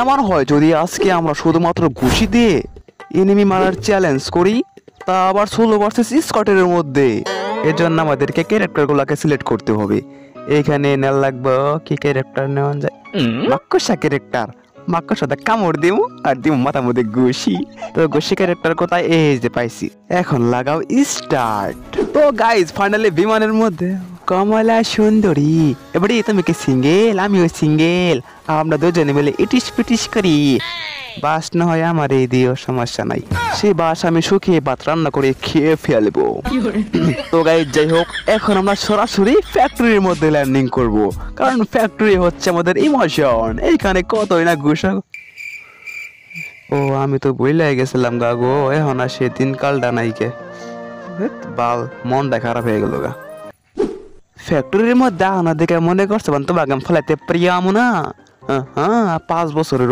এমন হয় যদি আজকে আমরা শুধুমাত্র ঘুষি দিয়ে এনিমি মারার চ্যালেঞ্জ করি, তা আবার সোলো ভার্সেস স্কটের মধ্যে। এর জন্য আমাদেরকে ক্যারেক্টারগুলোকে সিলেক্ট করতে হবে। এখানে নেওয়া লাগবে কি ক্যারেক্টার নেওয়া যায়, মাকড়সা ক্যারেক্টার। মাকড়সাটা কামড় দিব আর দিব মাথার মধ্যে ঘুষি। তো ঘুষি ক্যারেক্টার কোথায়, এই যে পাইছি। এখন লাগাও স্টার্ট। তো গাইজ ফাইনালি বিমানের মধ্যে কমলা সুন্দরী। এবারে তুমি কি সিঙ্গেল, আমিও সিঙ্গেল, আমরা দুজনে মিলে ইটিস পিটিস করি। বাস না হয় আমার এই দিও, সমস্যা নাই। সেই বাস আমি শুকিয়ে ভাত রান্না করে খেয়ে ফেলবো। তো গাইজ যাই হোক, এখন আমরা সরাসরি ফ্যাক্টরির মধ্যে ল্যান্ডিং করব, কারণ ফ্যাক্টরি হচ্ছে আমাদের ইমোশন। এইখানে কতই না ঘুষা। ও আমি তো ভুলে গেছিলাম গাগো, এখন আর সে দিন কালটা নাইকে। বাল মনটা খারাপ হয়ে গেল গা। ফ্যাক্টরির মধ্যে আনা দেখে মনে করছে তোমাকে ফেলাইতে প্রিয়াম না। হ্যাঁ 5 বছরের